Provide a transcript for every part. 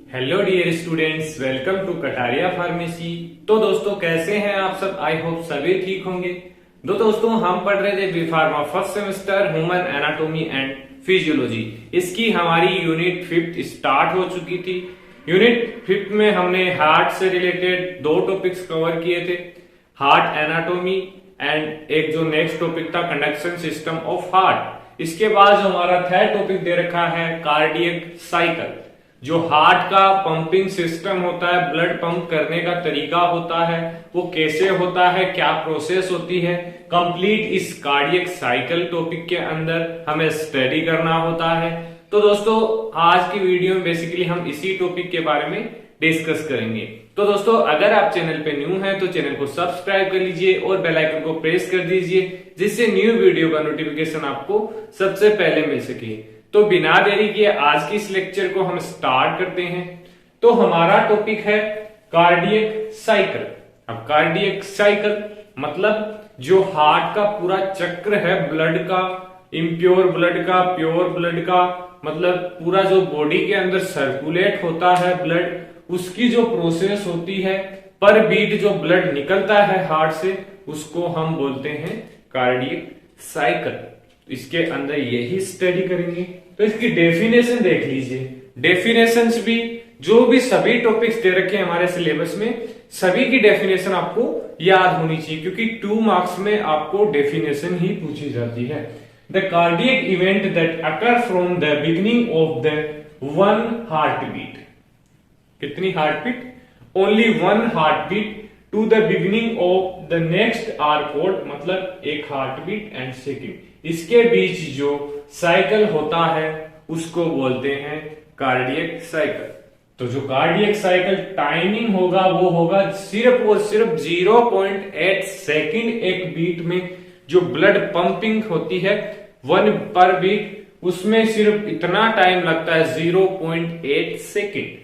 Hello dear students, welcome to Kataria pharmacy. तो दोस्तों कैसे हैं आप सब? आई होप सभी ठीक होंगे। दोस्तों हम पढ़ रहे थे B pharma first semester human anatomy and physiology. इसकी हमारी यूनिट 5 स्टार्ट हो चुकी थी। यूनिट 5 में हमने हार्ट से रिलेटेड 2 टॉपिक्स कवर किए थे, हार्ट एनाटॉमी एंड एक जो नेक्स्ट टॉपिक था कंडक्शन सिस्टम ऑफ हार्ट। इसके बाद जो हमारा थर्ड टॉपिक दे रखा है कार्डियक साइकिल, जो हार्ट का पंपिंग सिस्टम होता है, ब्लड पंप करने का तरीका होता है, वो कैसे होता है, क्या प्रोसेस होती है, कंप्लीट इस कार्डियक साइकिल टॉपिक के अंदर हमें स्टडी करना होता है। तो दोस्तों आज की वीडियो में बेसिकली हम इसी टॉपिक के बारे में डिस्कस करेंगे। तो दोस्तों अगर आप चैनल पे न्यू हैं तो चैनल को सब्सक्राइब कर लीजिए और बेल आइकन को प्रेस कर दीजिए, जिससे न्यू वीडियो का नोटिफिकेशन आपको सबसे पहले मिल सके। तो बिना देरी किए आज की इस लेक्चर को हम स्टार्ट करते हैं। तो हमारा टॉपिक है कार्डियक साइकिल। अब कार्डियक साइकिल मतलब जो हार्ट का पूरा चक्र है, ब्लड का, इम्प्योर ब्लड का, प्योर ब्लड का, मतलब पूरा जो बॉडी के अंदर सर्कुलेट होता है ब्लड, उसकी जो प्रोसेस होती है, पर बीट जो ब्लड निकलता है हार्ट से, उसको हम बोलते हैं कार्डियक साइकिल। इसके अंदर यही स्टडी करेंगे। तो इसकी डेफिनेशन देख लीजिए। डेफिनेशंस भी जो भी सभी टॉपिक्स दे रखे हैं हमारे सिलेबस में, सभी की डेफिनेशन आपको याद होनी चाहिए, क्योंकि 2 मार्क्स में आपको डेफिनेशन ही पूछी जाती है। The cardiac event that occur from the beginning of the one heart beat. कितनी heart beat? Only 1 heart beat to the beginning of the next R code, मतलब एक हार्ट बीट एंड सेकेंड, इसके बीच जो cycle होता है उसको बोलते हैं कार्डियक साइकिल। तो जो कार्डियक साइकिल टाइमिंग होगा वो होगा सिर्फ और सिर्फ 0.8 सेकेंड एक बीट में जो ब्लड पंपिंग होती है 1 पर बीट, उसमें सिर्फ इतना टाइम लगता है 0.8 सेकेंड।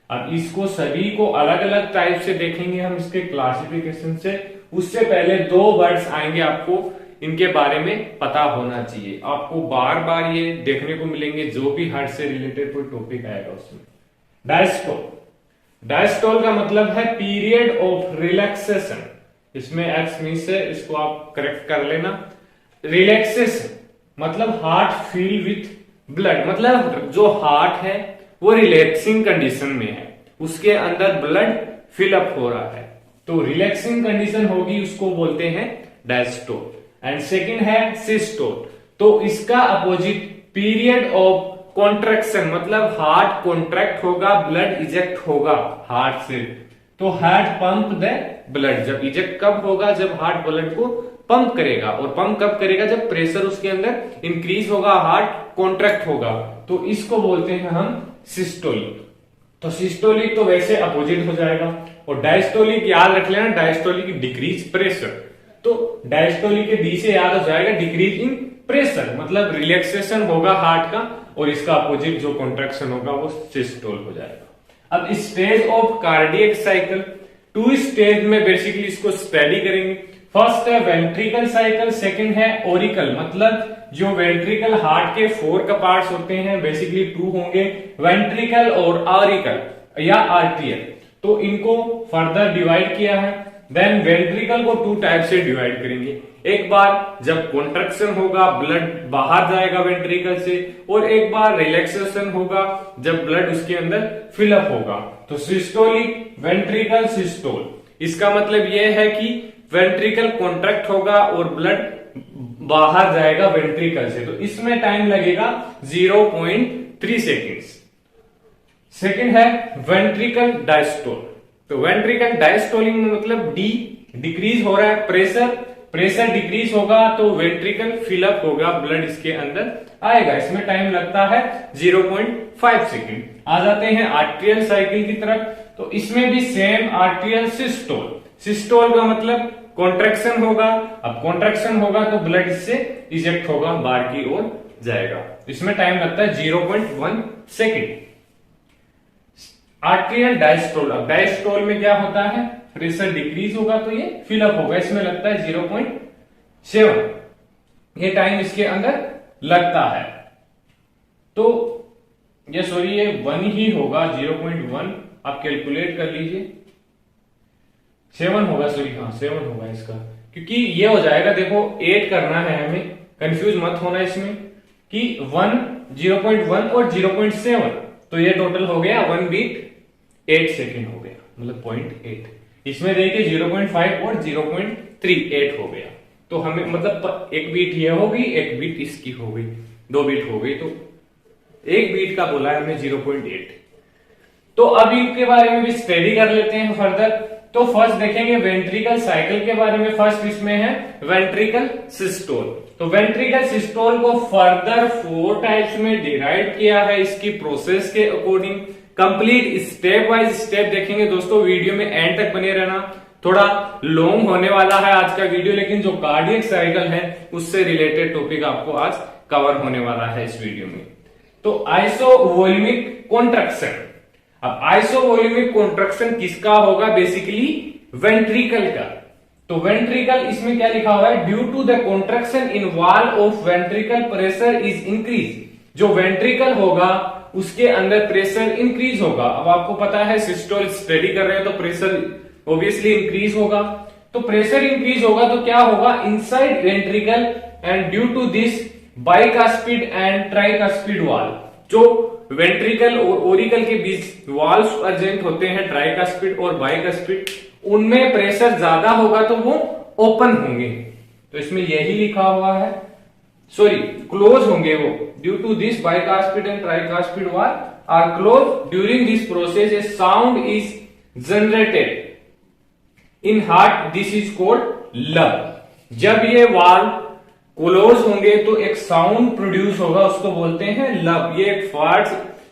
अब इसको सभी को अलग अलग टाइप से देखेंगे हम इसके क्लासिफिकेशन से। उससे पहले 2 वर्ड्स आएंगे, आपको इनके बारे में पता होना चाहिए। आपको बार बार ये देखने को मिलेंगे जो भी हार्ट से रिलेटेड कोई टॉपिक आएगा उसमें। डायस्टोल। डायस्टोल का मतलब है पीरियड ऑफ रिलैक्सेशन। इसमें एक्स मिस है, इसको आप करेक्ट कर लेना। रिलैक्सेशन मतलब हार्ट फील विथ ब्लड, मतलब जो हार्ट है वो रिलैक्सिंग कंडीशन में है, उसके अंदर ब्लड फिलअप हो रहा है, तो रिलैक्सिंग कंडीशन होगी, उसको बोलते हैं डायस्टोल। एंड सेकंड है सिस्टोल। तो इसका अपोजिट पीरियड ऑफ कॉन्ट्रैक्शन, मतलब हार्ट कॉन्ट्रैक्ट होगा, ब्लड इजेक्ट होगा हार्ट से, तो हार्ट पंप द ब्लड। जब इजेक्ट कब होगा? जब हार्ट ब्लड को पंप करेगा, और पंप कब करेगा? जब प्रेशर उसके अंदर इंक्रीज होगा, हार्ट कॉन्ट्रैक्ट होगा, तो इसको बोलते हैं हम सिस्टोलिक। तो सिस्टोलिक तो वैसे अपोजिट हो जाएगा। और डायस्टोलिक याद रख लेना, डायस्टोलिक डिक्रीज प्रेशर, तो डायस्टोलिक के डी से याद हो जाएगा डिक्रीज इन प्रेशर, मतलब रिलैक्सेशन होगा हार्ट का, और इसका अपोजिट जो कॉन्ट्रैक्शन होगा वो सिस्टोल हो जाएगा। अब stage of cardiac cycle, 2 stage में बेसिकली इसको स्टडी करेंगे। फर्स्ट है वेंट्रिकल साइकिल, सेकंड है ओरिकल, मतलब जो वेंट्रिकल हार्ट के 4 का पार्ट्स होते हैं, बेसिकली 2 होंगे, वेंट्रिकल और ऑरिकल या आर्टियल। तो इनको फर्दर डिवाइड किया है। देन वेंट्रिकल को 2 टाइप से डिवाइड करेंगे। एक बार जब कॉन्ट्रैक्शन होगा, ब्लड बाहर जाएगा वेंट्रिकल से, और एक बार रिलैक्सेशन होगा जब ब्लड उसके अंदर फिलअप होगा। तो सिस्टोलिक, वेंट्रिकल, सिस्टोल। इसका मतलब यह है कि वेंट्रिकल कॉन्ट्रैक्ट होगा और ब्लड बाहर जाएगा वेंट्रिकल से, तो इसमें टाइम लगेगा 0.3 सेकेंड्स। सेकेंड है वेंट्रिकल डायस्टोल। तो वेंट्रिकल डायस्टोलिंग में मतलब डिक्रीज हो रहा है प्रेशर डिक्रीज होगा तो वेंट्रिकल फिलअप होगा, ब्लड इसके अंदर आएगा, इसमें टाइम लगता है 0.5 सेकेंड। आ जाते हैं आर्ट्रियल साइकिल की तरफ। तो इसमें भी सेम आर्ट्रियल सिस्टोल। सिस्टोल का मतलब कॉन्ट्रैक्शन होगा, अब कॉन्ट्रैक्शन होगा तो ब्लड इससे इजेक्ट होगा, बाहर की ओर जाएगा, इसमें टाइम लगता है 0.1 सेकेंड। Atrial diastole. अब डायस्टोल में क्या होता है? प्रेशर डिक्रीज होगा तो ये फिलअप होगा, इसमें लगता है 0.7, ये टाइम इसके अंदर लगता है। तो ये सॉरी ये 1 ही होगा, 0.1 आप कैलकुलेट कर लीजिए। 7 होगा, सॉरी हाँ 7 होगा इसका, क्योंकि ये हो जाएगा, देखो 8 करना है हमें, कंफ्यूज मत होना इसमें कि 1, 0.1 और 0.7, तो ये टोटल हो गया 1 बीट 8 सेकेंड हो गया, मतलब 0.8। इसमें देखिए 0.5 और 0.38 हो गया, तो हमें मतलब एक बीट ये होगी, एक बीट इसकी हो गई, 2 बीट हो गई, तो एक बीट का बोला है हमने 0.8। तो अब इनके बारे में भी स्टडी कर लेते हैं फर्दर। तो फर्स्ट देखेंगे वेंट्रिकल साइकिल के बारे में। फर्स्ट इसमें है वेंट्रिकल सिस्टोल। तो वेंट्रिकल सिस्टोल को फर्दर 4 टाइप्स में डिवाइड किया है इसकी प्रोसेस के according. Complete step wise step देखेंगे दोस्तों, वीडियो में एंड तक बने रहना। थोड़ा लॉन्ग होने वाला है आज का वीडियो, लेकिन जो कार्डियक साइकिल है उससे रिलेटेड टॉपिक आपको आज कवर होने वाला है इस वीडियो में। तो आइसोवोल्यूमिक कॉन्ट्रैक्शन। अब आइसोवोल्यूमिक कॉन्ट्रैक्शन किसका होगा? बेसिकली वेंट्रिकल का। तो वेंट्रिकल इसमें क्या लिखा हुआ है? Due to the contraction in wall of ventricle pressure is increase. जो वेंट्रिकल होगा उसके अंदर प्रेशर इंक्रीज होगा। अब आपको पता है सिस्टोल स्टडी कर रहे हैं तो प्रेशर ऑब्वियसली इंक्रीज होगा। तो प्रेशर इंक्रीज होगा तो क्या होगा? Inside ventricle and due to this bicuspid and tricuspid wall. जो वेंट्रिकल और ओरिकल के बीच वॉल्स अर्जेंट होते हैं, ट्राइकास्पिड और बाइकास्पिड, उनमें प्रेशर ज्यादा होगा तो वो ओपन होंगे। तो इसमें यही लिखा हुआ है, सॉरी क्लोज होंगे वो। Due to this bicuspid and tricuspid wall are close during this process a sound is generated in heart, this is called lub. जब ये वॉल क्लोज होंगे तो एक साउंड प्रोड्यूस होगा, उसको बोलते हैं लब। ये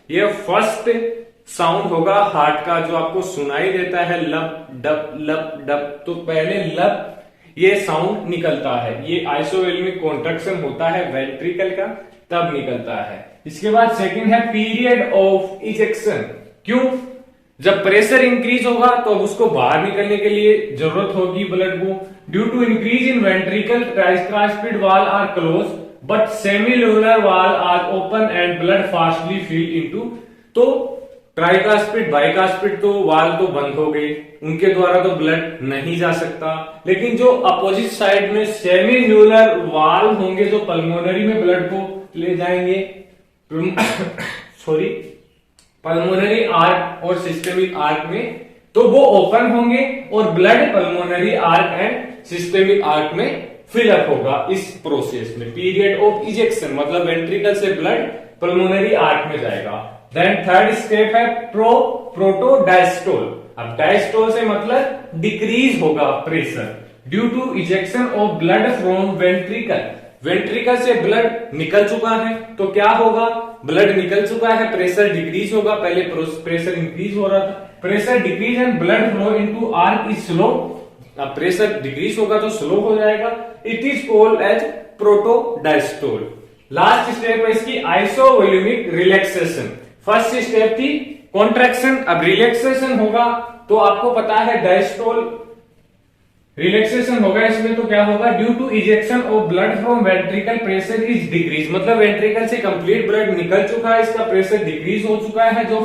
फर्स्ट साउंड होगा हार्ट का जो आपको सुनाई देता है, लब डब लब डब। तो पहले लब ये साउंड निकलता है, ये आइसोवोल्यूमिक कॉन्ट्रैक्शन होता है वेंट्रिकल का, तब निकलता है। इसके बाद सेकंड है पीरियड ऑफ इजेक्शन। क्यों? जब प्रेशर इंक्रीज होगा तो उसको बाहर निकलने के लिए जरूरत होगी ब्लड को। Due to increase in ventricle tricuspid wall are close but semilunar valve are open and blood fastly fill into. तो ट्राइकास्पिड बाइकास्पिड तो वॉल तो बंद हो गई, उनके द्वारा तो ब्लड नहीं जा सकता। लेकिन जो अपोजिट साइड में सेमिलुलर वॉल होंगे जो पल्मोनरी में ब्लड को ले जाएंगे सॉरी पल्मोनरी आर्क और सिस्टेमिक आर्क में, तो वो ओपन होंगे और blood pulmonary arc and systemic arc में फिलअप होगा इस प्रोसेस में। पीरियड ऑफ इजेक्शन मतलब वेंट्रिकल से ब्लड पल्मोनरी आर्क में जाएगा। देन थर्ड स्टेप है प्रोटोडायस्टोल। अब डायस्टोल से मतलब डिक्रीज होगा pressure due to ejection of blood from ventricle. Ventricle से ब्लड निकल चुका है तो क्या होगा? ब्लड निकल चुका है, प्रेशर डिक्रीज होगा। पहले प्रेशर इंक्रीज हो रहा था, pressure decrease and blood flow into arch is slow. अब प्रेशर डिक्रीज होगा तो स्लो हो जाएगा। It is called as protodiastole. Last step है इसकी आइसोवोल्यूमिक रिलैक्सेशन। फर्स्ट स्टेप थी कॉन्ट्रैक्शन, अब रिलैक्सेशन होगा। तो आपको पता है डायस्टोल रिलैक्सेशन होगा इसमें, तो क्या होगा? Due to ejection of blood from ventricle pressure is decrease. मतलब वेंट्रिकल से कंप्लीट ब्लड निकल चुका है, इसका प्रेशर डिक्रीज हो चुका है, जो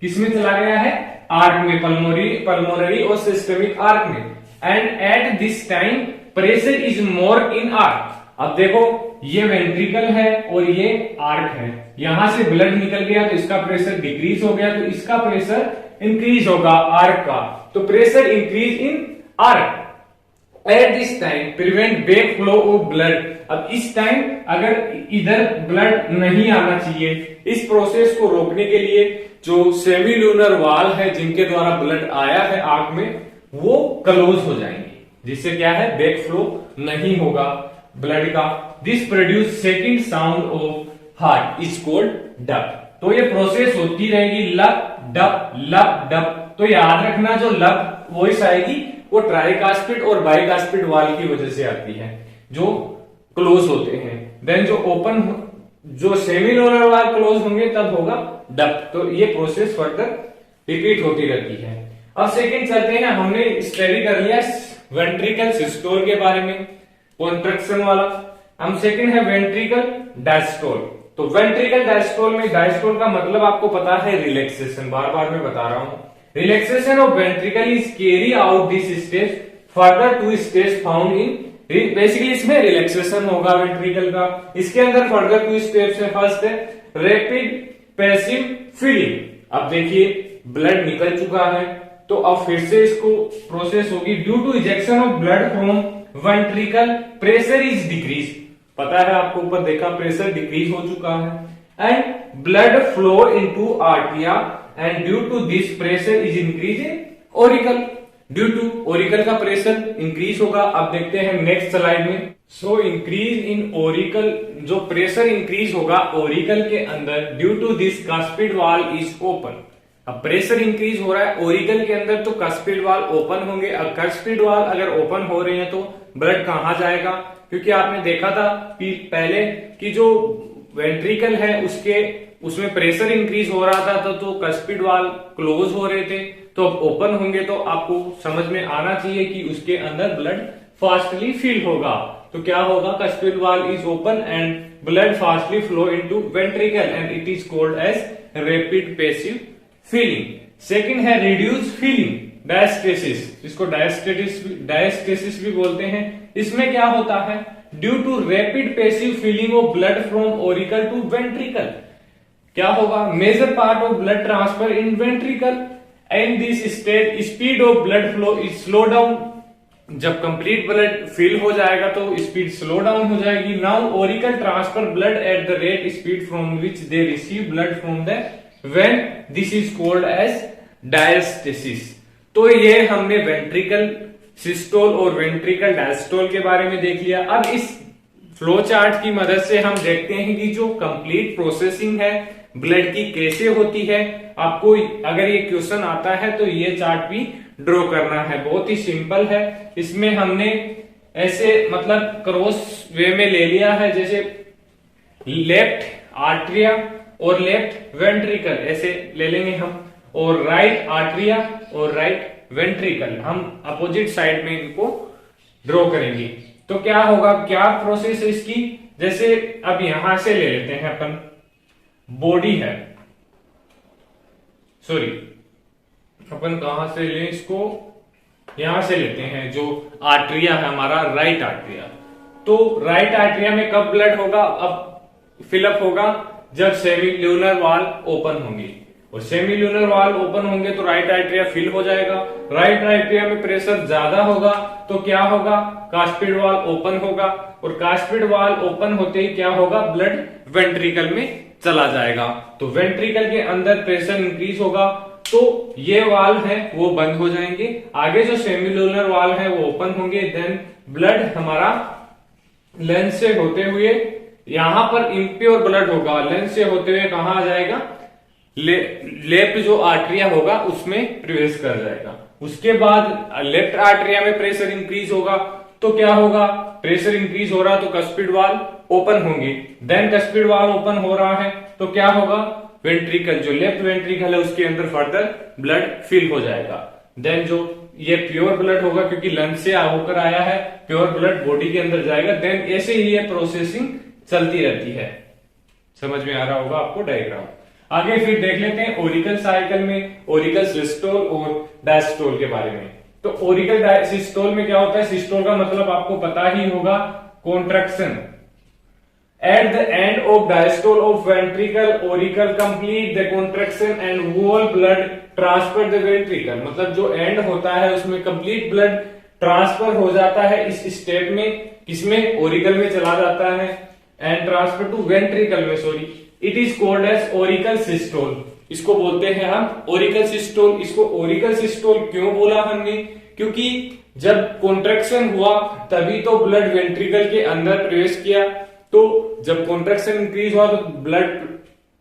किसमें चला गया है? आर्क में, पल्मोनरी और सिस्टेमिक आर्क में। And at this time pressure is more in arc. अब देखो ये वेंट्रिकल है और ये आर्क है, यहां से ब्लड निकल गया तो इसका प्रेशर डिक्रीज हो गया, तो इसका प्रेशर इंक्रीज होगा आर्क का। तो pressure increase in arc at this time prevent back flow of blood. अब इस टाइम अगर इधर ब्लड नहीं आना चाहिए, इस प्रोसेस को रोकने के लिए जो सेमिलुनर वॉल है जिनके द्वारा ब्लड आया है आंख में, वो क्लोज हो जाएंगे, जिससे क्या है? बैक फ्लो नहीं होगा ब्लड का। This produce second sound of heart is called dub. तो ये प्रोसेस होती रहेगी लब डब। तो याद रखना जो लब वॉइस आएगी वो ट्राइकास्पिड और बाइकास्पिड वॉल की वजह से आती है जो क्लोज होते हैं। देन जो ओपन जो सेमिलुनर वॉल क्लोज होंगे तब होगा डब। तो ये प्रोसेस फर्दर रिपीट होती रहती है। अब सेकंड चलते हैं, हमने स्टडी कर लिया वेंट्रिकल सिस्टोल के बारे में, कॉन्ट्रैक्शन वाला। हम सेकंड है वेंट्रिकल डायस्टोल। तो वेंट्रिकल डायस्टोल में, डायस्टोल का मतलब आपको पता है रिलैक्सेशन, बार बार मैं बता रहा हूं, relaxation of ventricle is carry out this stage further two stage found in, basically इसमें रिलैक्सेशन होगा वेंट्रिकल का, इसके अंदर फर्दर टू स्टेप्स है। फर्स्ट है रैपिड पैसिव फीलिंग। अब देखिए ब्लड निकल चुका है, तो अब फिर से इसको प्रोसेस होगी। Due to ejection of blood from ventricle pressure is decrease, पता है आपको ऊपर देखा प्रेशर डिक्रीज हो चुका है, एंड ब्लड फ्लो इनटू आर्टिया and due to this pressure is increase in auricle, due to auricle का प्रेशर इंक्रीज होगा। अब देखते हैं नेक्स्ट स्लाइड में। सो इंक्रीज इन ओरिकल, जो प्रेशर इंक्रीज होगा ओरिकल के अंदर due to this cuspid valve is open. अब प्रेशर इंक्रीज हो रहा है ओरिकल के अंदर तो कास्पिड वॉल ओपन होंगे। अब कास्पिड वॉल अगर ओपन हो रहे हैं तो ब्लड कहां जाएगा, क्योंकि आपने देखा था पहले कि जो वेंट्रिकल है उसमें प्रेशर इंक्रीज हो रहा था तो कास्पिड वॉल क्लोज हो रहे थे, तो अब ओपन होंगे तो आपको समझ में आना चाहिए कि उसके अंदर ब्लड फास्टली फिल होगा। तो क्या होगा, cuspid valve is open and blood fastly flow into ventricle and it is called as rapid passive filling. Second है रिड्यूस फीलिंग, डायस्टेसिस, इसको डायस्टेसिस भी बोलते हैं। इसमें क्या होता है, due to rapid passive filling of blood from auricle to ventricle, क्या होगा, major part of blood transfer in ventricle and this state speed of blood flow is slow down. जब कंप्लीट ब्लड फिल हो जाएगा तो speed slow down हो जाएगी। Now auricle transfer blood at the rate speed from which they receive blood from the when this is called as diastasis. तो ये हमने ventricle systole और वेंट्रिकल डायस्टोल के बारे में देख लिया। अब इस फ्लो चार्ट की मदद से हम देखते हैं कि जो कंप्लीट प्रोसेसिंग है ब्लड की कैसे होती है। आपको अगर ये क्वेश्चन आता है तो ये चार्ट भी ड्रॉ करना है, बहुत ही सिंपल है। इसमें हमने ऐसे मतलब क्रॉस वे में ले लिया है, जैसे लेफ्ट आर्टरिया और लेफ्ट वेंट्रिकल ऐसे ले लेंगे हम, और राइट आर्टरिया और राइट वेंट्रिकल हम अपोजिट साइड में इनको ड्रॉ करेंगे। तो क्या होगा, क्या प्रोसेस है इसकी, जैसे अब यहां से ले लेते हैं अपन, बॉडी है, सॉरी अपन कहां से ले इसको, यहां से लेते हैं, जो आर्टरिया है हमारा राइट आर्टरिया। तो राइट आर्टरिया में कब ब्लड होगा, अब फिलअप होगा जब सेमिल्यूनर वॉल ओपन होंगी, और सेमिल्यूनर वॉल ओपन होंगे तो राइट आर्टरिया फिल हो जाएगा। राइट आर्टरिया में प्रेशर ज्यादा होगा तो क्या होगा, कास्पिड वॉल ओपन होगा, और कास्पिड वॉल ओपन होते ही क्या होगा, ब्लड वेंट्रिकल में चला जाएगा। तो वेंट्रिकल के अंदर प्रेशर इंक्रीज होगा तो ये वाल है वो बंद हो जाएंगे, आगे जो सेमिल्यूनर वाल है वो ओपन होंगे। देन ब्लड हमारा लेंस से होते हुए, यहां पर इम्प्योर ब्लड होगा, लेंस से होते हुए कहां आ जाएगा, लेफ्ट जो आर्टरिया होगा उसमें प्रवेश कर जाएगा। उसके बाद लेफ्ट आर्टरिया में प्रेशर इंक्रीज होगा तो क्या होगा, प्रेशर इंक्रीज हो रहा तो कास्पिड वॉल ओपन होंगे। देन कास्पिड वॉल ओपन हो रहा है तो क्या होगा, वेंट्रिकल जो लेफ्ट वेंट्रिकल है उसके अंदर फर्दर ब्लड फिल हो जाएगा। देन जो ये प्योर ब्लड होगा क्योंकि लंग्स से होकर आया है, प्योर ब्लड बॉडी के अंदर जाएगा। देन ऐसे ही ये प्रोसेसिंग चलती रहती है। समझ में आ रहा होगा आपको डायग्राम। आगे फिर देख लेते हैं ओरिकल साइकिल में ओरिकल सिस्टोल और डायस्टोल के बारे में। तो ओरिकल सिस्टोल में क्या होता है, सिस्टोल का मतलब आपको पता ही होगा, contraction at the end of diastole of ventricle auricle complete the contraction and whole blood transfer the ventricle। मतलब जो एंड होता है उसमें कंप्लीट ब्लड ट्रांसफर हो जाता है इस स्टेप में, किसमें, ओरिकल में चला जाता है, एंड ट्रांसफर टू वेंट्रिकल में, sorry, it is called as auricle systole. इसको बोलते हैं हम ओरिकल सिस्टोल। इसको ओरिकल सिस्टोल क्यों बोला हमने, क्योंकि जब कॉन्ट्रैक्शन हुआ तभी तो ब्लड वेंट्रिकल के अंदर प्रवेश किया, तो जब कॉन्ट्रैक्शन इंक्रीज हुआ तो ब्लड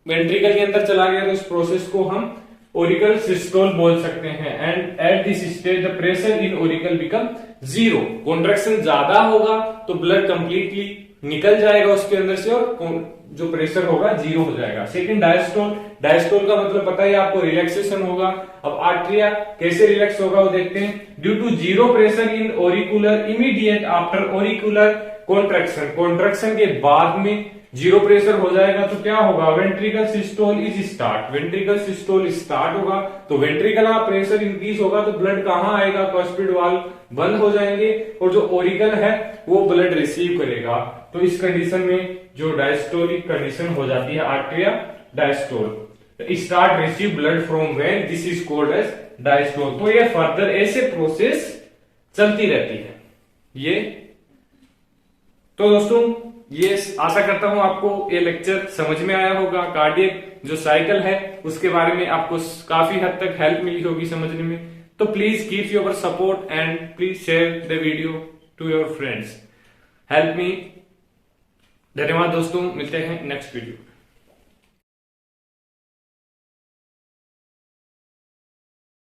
वेंट्रिकल के अंदर चला गया, तो इस प्रोसेस को हम ओरिकल सिस्टोल बोल सकते हैं। And at this stage the pressure in Oracle become zero. Contraction ज्यादा होगा तो ब्लड कंप्लीटली निकल जाएगा उसके अंदर से और जो प्रेशर होगा जीरो हो जाएगा। Second diastole. डायस्टोल का मतलब पता है आपको, रिलैक्सेशन होगा। अब आर्टरिया कैसे रिलैक्स होगा वो देखते हैं। Due to zero pressure in auricular immediate after auricular contraction, contraction के बाद में जीरो प्रेशर हो जाएगा तो क्या होगा, ventricle systole is start, ventricle systole start होगा तो वेंट्रिकल का प्रेशर इंक्रीज होगा तो ब्लड कहां आएगा, कस्पिड वाल्व बंद हो जाएंगे और जो ओरिकल है वो ब्लड रिसीव करेगा। तो इस कंडीशन में जो डायस्टोलिक कंडीशन हो जाती है, arteria diastole start receive blood from vein, this is called as diastole. तो ये फर्दर ऐसे प्रोसेस चलती रहती है ये। तो दोस्तों ये आशा करता हूं आपको ये लेक्चर समझ में आया होगा। कार्डियक जो साइकिल है उसके बारे में आपको काफी हद तक हेल्प मिली होगी समझने में। तो please keep your support and please share the video to your friends, help me. धन्यवाद दोस्तों, मिलते हैं नेक्स्ट वीडियो।